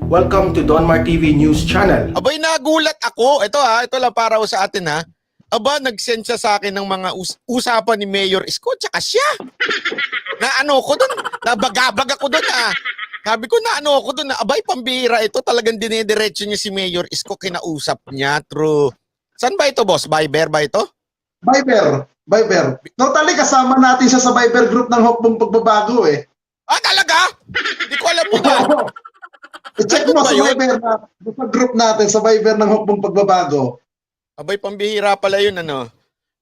Welcome to Donmar TV News Channel. Abay, nagulat ako. Ito lang para sa atin ha. Aba, nag-send siya sa akin ng mga usapan ni Mayor Isko tsaka siya. Naano ko doon, nabagabag ako doon Sabi ko naano ko doon abay, pambihira ito. Talagang dinediretso niya si Mayor Isko, kinausap niya through. Saan ba ito, boss? Viber ba ito? Viber. Totally kasama natin siya sa Viber group ng Hukbong Pagbabago eh. Ah, talaga? Hindi ko alam yun. I-check mo sa Viber sa group natin, sa Viber ng Hukbong Pagbabago. Abay, pambihira pala yun,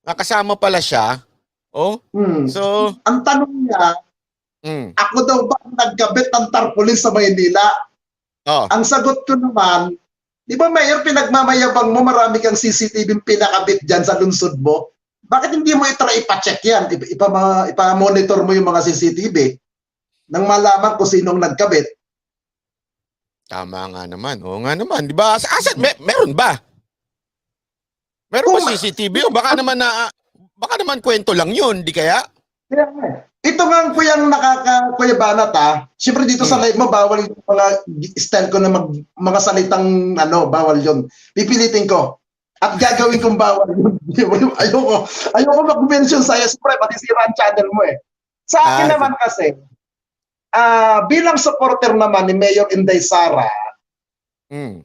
Nakasama pala siya. Oh, so... Ang tanong niya, ako daw ba ang nagkabit ng tarpaulin sa Maynila? Oh. Ang sagot ko naman, di ba Mayor, pinagmamayabang mo, marami kang CCTV pinakabit dyan sa lungsod mo? Bakit hindi mo i-try ipa-check yan? Ipa-monitor mo yung mga CCTV nang malaman kung sinong nagkabit. Tama nga naman. Oo nga naman. Di ba? Asan? Meron ba? Meron ba CCTV? O baka naman kwento lang yun. Di kaya? Ito nga ang kuyang Kuya Banat Siyempre dito sa live mo, bawal yung mga style ko na mga salitang bawal yun. Pipilitin ko. At gagawin kong bawal yun. Ayoko mag-mention sa'yo. Siyempre, matisira ang channel mo eh. Sa akin naman kasi, bilang supporter naman ni Mayor Inday Sara,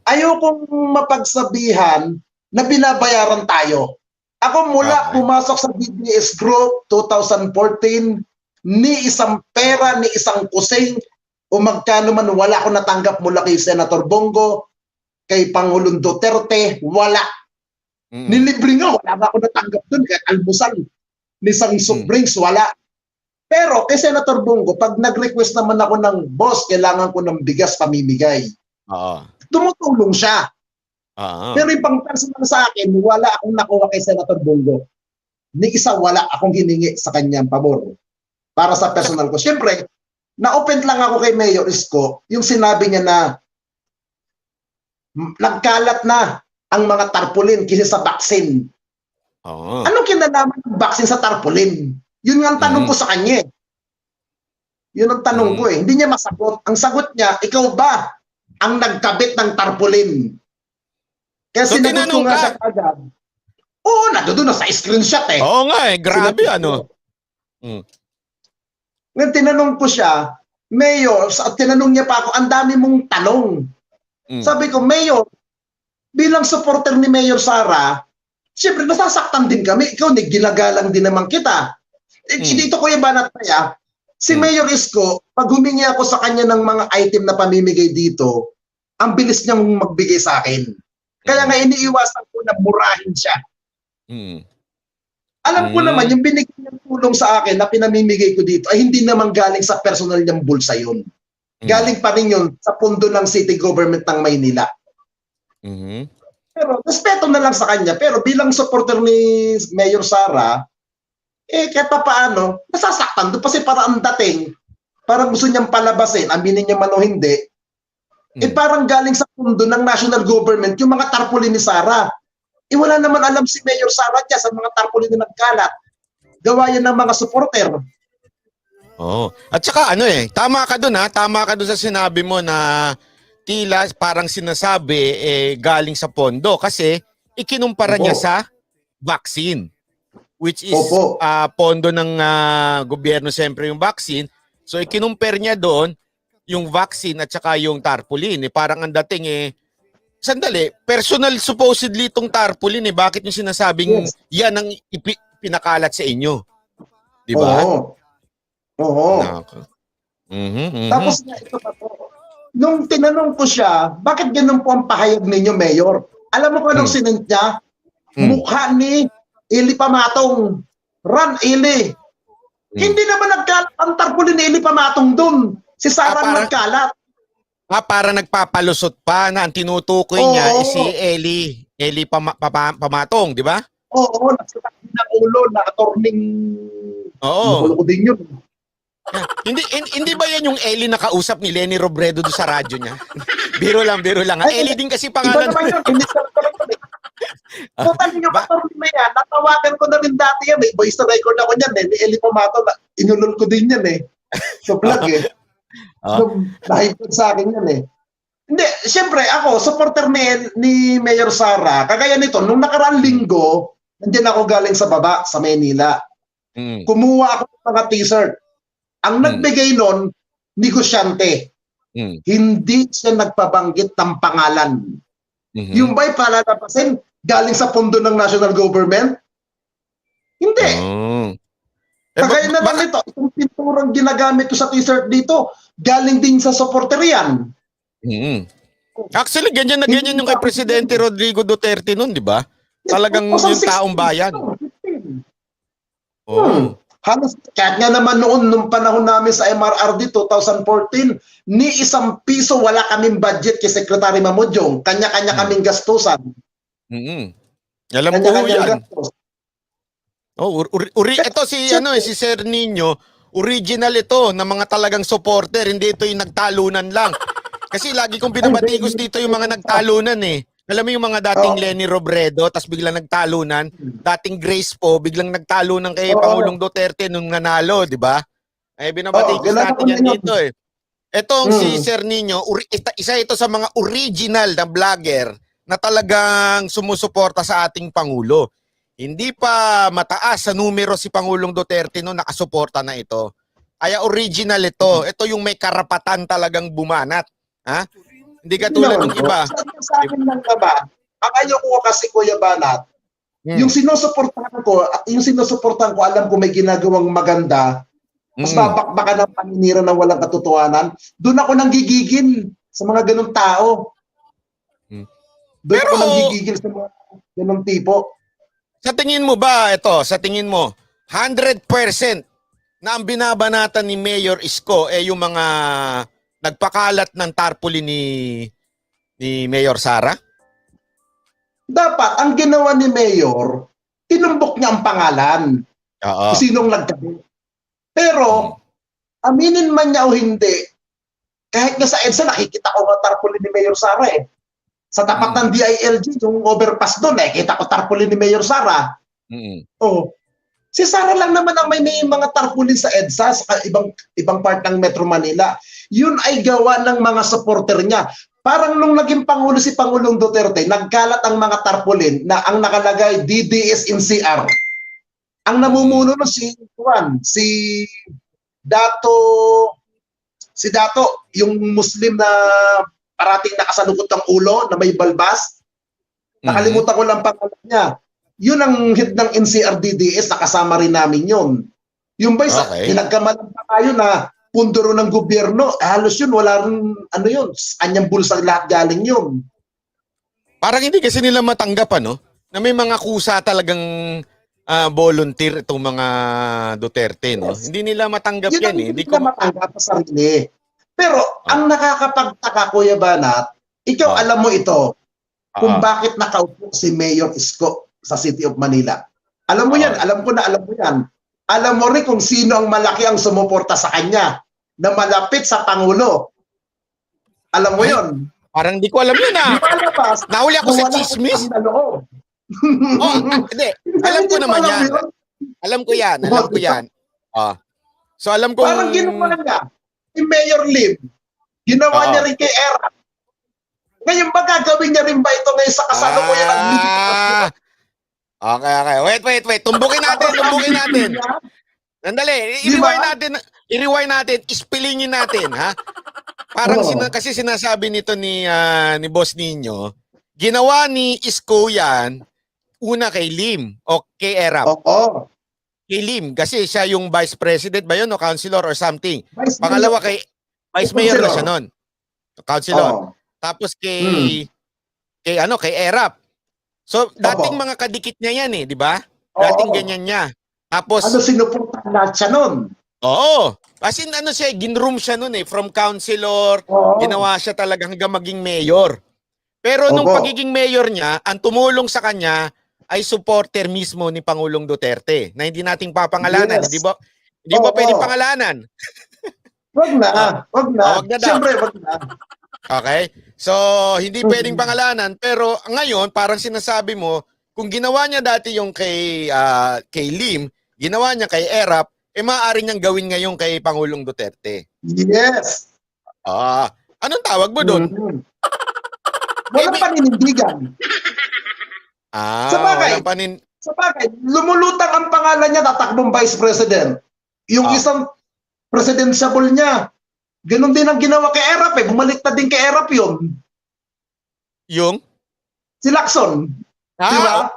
ayokong mapagsabihan na binabayaran tayo. Ako mula pumasok sa DBS Group 2014, ni isang pera, ni isang kusing, o magkano man wala ko natanggap mula kay Senator Bongo, kay Pangulong Duterte, wala. Nilibre nga, wala ba ako natanggap dun, kaya almusal, ni isang soft drinks, wala. Pero kay Senator Bongo, pag nag-request naman ako ng boss, kailangan ko ng bigas pamimigay. Tumutulong siya. Pero yung pang personal sa akin, wala akong nakuha kay Senator Bongo. Ni isa wala akong hiningi sa kanyang pabor. Para sa personal ko. Siyempre, na-open lang ako kay Mayor Isko, yung sinabi niya na nagkalat na ang mga tarpaulin kaysa sa vaccine. Anong kinalaman ng vaccine sa tarpaulin? Yun nga ang tanong ko sa kanya. Yun ang tanong ko eh. Hindi niya masagot. Ang sagot niya, ikaw ba ang nagkabit ng tarpaulin? Kaya so, sinagot ko nga siya agad. Oo, nandoon na sa screenshot eh. Oo nga eh. Grabe Ngayon tinanong ko siya, Mayor, tinanong niya pa ako, ang dami mong tanong. Sabi ko, Mayor, bilang supporter ni Mayor Sara, siyempre nasasaktan din kami. Ikaw, ginagalang din naman kita. Dito ko yung banat kaya, si Mayor Isko, pag humingi ako sa kanya ng mga item na pamimigay dito, ang bilis niyang magbigay sa akin. Kaya nga iniiwasan ko na murahin siya. Alam ko naman, yung binigay niyang tulong sa akin na pinamimigay ko dito ay hindi naman galing sa personal niyang bulsa yun. Galing pa rin yun sa pundo ng city government ng Maynila. Pero respeto na lang sa kanya. Pero bilang supporter ni Mayor Sara, kahit pa paano, nasasaktan doon kasi para ang dating, parang gusto niyang palabasin, aminin niya man o hindi, parang galing sa pundo ng national government, yung mga tarpaulin ni Sara. Wala naman alam si Mayor Sara dyan sa mga tarpaulin na nagkalat. Gawa yan ng mga supporter. At saka tama ka doon tama ka doon sa sinabi mo na tila parang sinasabi galing sa pondo kasi ikinumpara niya sa vaccine. Which is pondo ng gobyerno siyempre yung vaccine. So ikinumpare niya doon yung vaccine at saka yung tarpaulin. Parang ang dating sandali, personal supposedly itong tarpaulin bakit yung sinasabing yan ang pinakalat sa inyo? Di ba? Oo. Tapos ito pa po. Nung tinanong ko siya, bakit ganun po ang pahayag ninyo, Mayor? Alam mo kung anong sinend niya? Mukha ni Eli Pamatong. Run, Eli. Hindi naman nagkalat ang tarpaulin ni Eli Pamatong doon. Si Sara nagkalat. Para nagpapalusot pa na ang tinutukoy niya si Eli Pamatong, di ba? Oo, nagsatak ng ulo na attorning. Ulo ko din yun. Hindi ba yan yung Eli na kausap ni Lenny Robredo doon sa radyo niya? Biro lang. Eli din kasi pangalan. Iba naman yun. Total yung attorney na yan, natawagan ko na rin dati yan. May voice record ako niyan Ni Eli Pamatong, inulol ko din yan So vlog So, nahipod sa akin yan Hindi, siyempre ako, supporter ni Mayor Sara. Kagaya nito, nung nakaraang linggo, nandiyan ako galing sa baba, sa Maynila. Mm. Kumuha ako ng mga t-shirt. Ang nagbigay nun, negosyante. Mm. Hindi siya nagpabanggit ng pangalan. Mhm. Yung ba'y palalapasin galing sa pondo ng national government? Hindi. Oh. Kagaya na lang baka- ito, itong pinturang ginagamit ko sa t-shirt dito, galing din sa supporter yan. Mm. Actually, ganyan na ganyan yung kay Presidente Rodrigo Duterte noon, di ba? Talagang yung 2016. taong bayan. 15. Oh. Halos, kahit nga naman noon, nung panahon namin sa MRRD 2014, ni isang piso wala kaming budget kay Secretary Mamudjong. Kanya-kanya kaming gastusan. Mm. Alam ko ho Kanya-kanya yan. gastos. Oh, ito si Sir Nino, original ito ng mga talagang supporter, hindi ito yung nagtalunan lang. Kasi lagi kong binabatikos dito yung mga nagtalunan eh. Alam mo yung mga dating Lenny Robredo, tas biglang nagtalunan, dating Grace po, biglang nagtalunan kay Pangulong Duterte nung nanalo, di ba? Ay binabatikos natin yan dito eh. Etong si Sir Nino, isa ito sa mga original na vlogger na talagang sumusuporta sa ating Pangulo. Hindi pa mataas sa numero si Pangulong Duterte no nakasuporta na ito. Kaya original ito. Ito yung may karapatan talagang bumanat. Ha? Hindi katulad ng iba. Sa akin lang naman, ang ayaw ko kasi Kuya Banat, yung sinusuportahan ko, at yung sinusuportahan ko, alam ko may ginagawang maganda, mas babakbakan ng paninira ng walang katotohanan, doon ako nanggigigil sa mga ganong tao. Doon ako nanggigigil sa mga ganong tipo. Sa tingin mo ba, sa tingin mo, 100% na ang binabanatan ni Mayor Isko yung mga nagpakalat ng tarpaulin ni Mayor Sara? Dapat, ang ginawa ni Mayor, tinumbok niya ang pangalan. Oo. Kung sinong nagkabit. Pero, aminin man niya o hindi, kahit nga sa EDSA, nakikita ko nga tarpaulin ni Mayor Sara eh. Sa tapat ng DILG, yung overpass doon, kita ko tarpaulin ni Mayor Sara. Oh. Si Sara lang naman ang may mga tarpaulin sa EDSA sa ibang part ng Metro Manila. Yun ay gawa ng mga supporter niya. Parang nung naging Pangulo si Pangulong Duterte, nagkalat ang mga tarpaulin na ang nakalagay DDS NCR. Ang namumuno no si Dato, yung Muslim na parating nakasalukot ng ulo na may balbas. Nakalimutan ko lang pangalan niya. Yun ang head ng NCR DDS, nakasama rin namin yun. Yung ba isa, pinagkamalan pa tayo na punduro ng gobyerno, halos yun, wala rin, yun, anyang bulsa lahat galing yun. Parang hindi kasi nila matanggap, na may mga kusa talagang volunteer itong mga Duterte, no? Yes. Hindi nila matanggap Yun yan, eh. Hindi nila matanggap sa sarili. Pero, ang nakakapagtaka, Kuya Banat, ikaw alam mo ito, kung bakit nakaupo si Mayor Isko sa City of Manila. Alam mo yan, alam ko na alam mo yan. Alam mo rin kung sino ang malaki ang sumuporta sa kanya na malapit sa Pangulo. Alam mo yon. Parang di ko alam yun Nahuli ako sa chismis. Hindi. Alam ko naman yan. Alam ko yan. So alam ko. Parang ginawa niya. Si Mayor Lim, ginawa niya rin kay Era. Ngayon ba gagawin niya rin ba ito ngayon sa kasalukuyan ng Okay. Wait. Tumbukin natin. Nandali. I-rewind natin. Ispilingin natin, ha? Parang kasi sinasabi nito ni Boss Nino, ginawa ni Isko yan, una kay Lim o kay Erap. Kay Lim, kasi siya yung vice president ba yun o councilor or something. Pangalawa kay vice mayor na siya nun. Councilor. Tapos kay Erap. So, dating mga kadikit niya yan di ba? Dating ganyan niya. Tapos sinuportahan lahat siya nun? Oo. As in, ginroom siya nun from councilor, ginawa siya talaga hanggang maging mayor. Pero nung pagiging mayor niya, ang tumulong sa kanya ay supporter mismo ni Pangulong Duterte na hindi nating papangalanan. Hindi ba pwedeng pangalanan? Wag na. Wag na daw. Siyempre, wag na. Okay? So, hindi pwedeng pangalanan. Pero ngayon, parang sinasabi mo, kung ginawa niya dati yung kay Lim, ginawa niya kay Erap, maaari niyang gawin ngayon kay Pangulong Duterte. Yes. Anong tawag mo doon? Walang paninindigan. Sa bagay. Walang panin... Sa bagay, lumulutang ang pangalan niya, tatakbong Vice President. Yung isang presidentiable niya, ganun din ang ginawa kay Erap Bumalik na din kay Erap yun. Yung? Si Lacson. Di ba?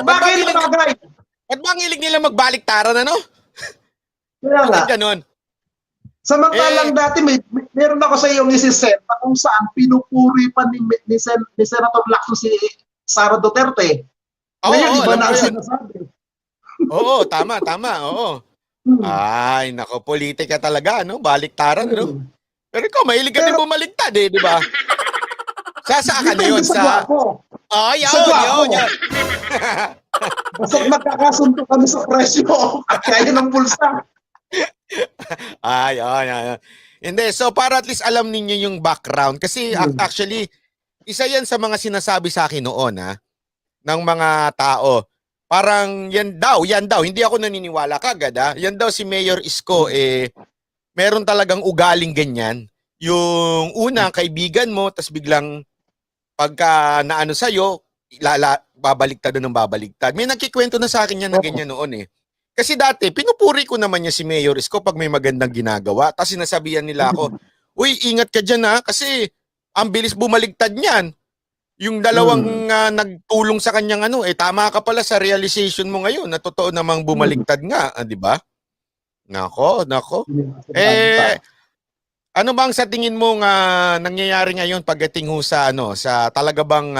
Bagay na bagay. At ba ang hilig nila magbaliktaran, ano? Kaya nga. Bakit ganun? Samantalang dati, meron ako sa iyo ni si Seta kung saan pinupuri pa ni Senator Lacson si Sara Duterte. Ngayon, iba na ang sinasabi. Oo, tama, oo. Ay, nako, politika talaga, no? Baliktaran, no? Pero ikaw, mahilig ka din bumaliktad, di ba? Saan ka na yun? Sa gwapo. Yun. Basta magkakasunto kami sa presyo at kaya ng bulsa. Yun. Hindi, so para at least alam ninyo yung background. Kasi actually, isa yan sa mga sinasabi sa akin noon, ng mga tao. Parang yan daw. Hindi ako naniniwala kagad, Yan daw si Mayor Isko, meron talagang ugaling ganyan. Yung unang kaibigan mo, tas biglang pagka naano sa'yo, babaliktad ng babaliktad. May nagkikwento na sa akin yan na ganyan noon Kasi dati, pinupuri ko naman niya si Mayor Isko pag may magandang ginagawa. Tapos sinasabihan nila ako, uy, ingat ka dyan kasi ang bilis bumaligtad niyan. Yung dalawang nagtulong sa kanyang tama ka pala sa realization mo ngayon na totoo namang bumaligtad nga, di ba? Nako. Ano bang sa tingin mo nangyayari ngayon pagdating sa sa talaga bang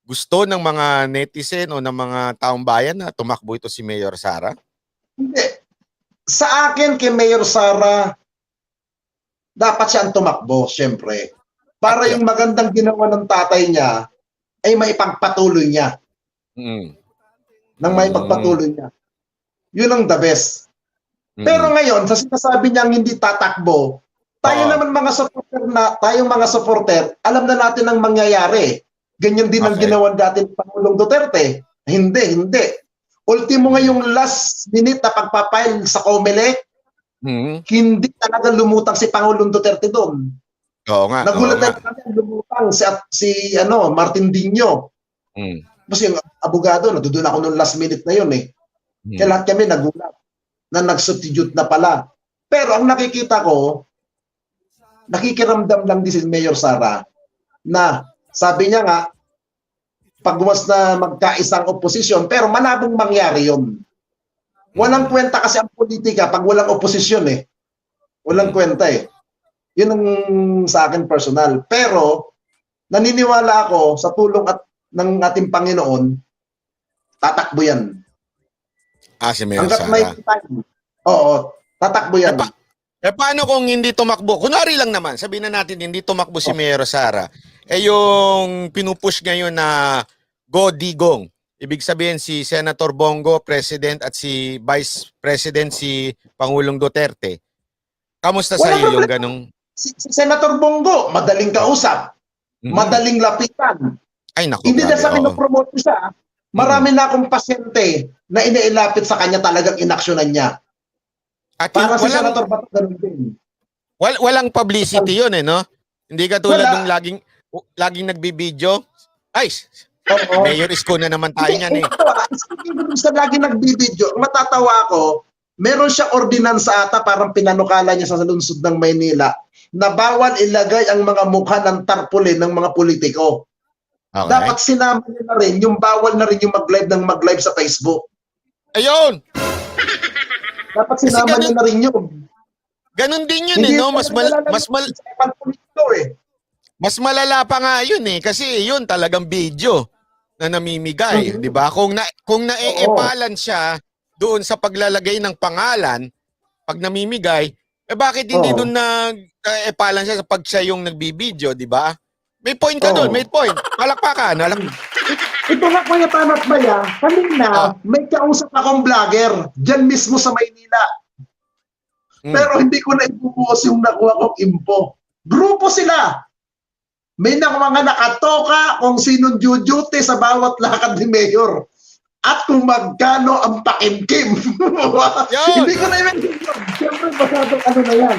gusto ng mga netizen o ng mga taong bayan na tumakbo ito si Mayor Sara? Hindi. Sa akin, kay Mayor Sara, dapat siya ang tumakbo, syempre. Para yung magandang ginawa ng tatay niya ay maipagpatuloy niya. Nang maipagpatuloy niya. Yun ang the best. Pero ngayon, sa sinasabi niyang hindi tatakbo, tayo naman tayong mga supporter, alam na natin ang mangyayari. Ganyan din ang ginawa dati ng Pangulong Duterte. Hindi. Ultimo ngayong last minute na pagpapile sa COMELEC, hindi talaga lumutang si Pangulong Duterte doon. Oo nga. Nagulat na kami lumutang si Martin Dino. Kasi yung abogado, doon ako noong last minute na yun Kaya lahat kami nagulat na nag-substitute na pala. Pero ang nakikita ko, nakikiramdam lang din si Mayor Sara na sabi niya nga, pagwas na magkaisang oposisyon, pero malabong mangyari yun. Walang kwenta kasi ang politika pag walang oposisyon Walang kwenta Yun ang sa akin personal. Pero, naniniwala ako sa tulong ng ating Panginoon, tatakbo yan. Si Mayor Hanggat Sara. may time. Oo, tatakbo yan. Paano kung hindi tumakbo? Kunwari lang naman, sabihin na natin hindi tumakbo si Mayor Sara. Yung pinupush ngayon na Go Digong. Ibig sabihin si Senator Bongo, President, at si Vice President si Pangulong Duterte. Kamusta sa iyo yung ganong... Si Senator Bongo, madaling kausap. Madaling lapitan. Ay, naku. Hindi na sa pinopromote siya. Marami na akong pasyente na iniilapit sa kanya talagang inaksyonan niya. At para si Senator Bato, ganun din. Walang publicity yun no? Hindi ka tulad ng laging nagbibideo. Ay, Mayor Isko na naman tayo niyan Sa lagi nagbibideo, matatawa ako, meron siya ordinansa ata, parang pinanukala niya sa lungsod ng Maynila, na bawal ilagay ang mga mukha ng tarpaulin ng mga politiko. Okay. Dapat sinama niya na rin, yung bawal na rin yung mag-live sa Facebook. Ayun! Dapat sinama niya na rin yun. Ganun din yun no? Mas malala pa nga yun kasi yun talagang video na namimigay, di ba? Kung naeepalan siya doon sa paglalagay ng pangalan, pag namimigay, bakit hindi doon naeepalan siya sa pag siya yung nagbibideo, di ba? May point ka doon, may point. Palakpakan. Ito nga kaya tama't baya, kanina may kausap akong vlogger dyan mismo sa Maynila. Pero hindi ko na ibubuhos yung nakuha kong info. Grupo sila. May mga nakatoka kung sinong duty sa bawat lakad ni Mayor. At kung magkano ang pakimkim. Hindi ko na i-mention. Siyempre, masyadong na yan.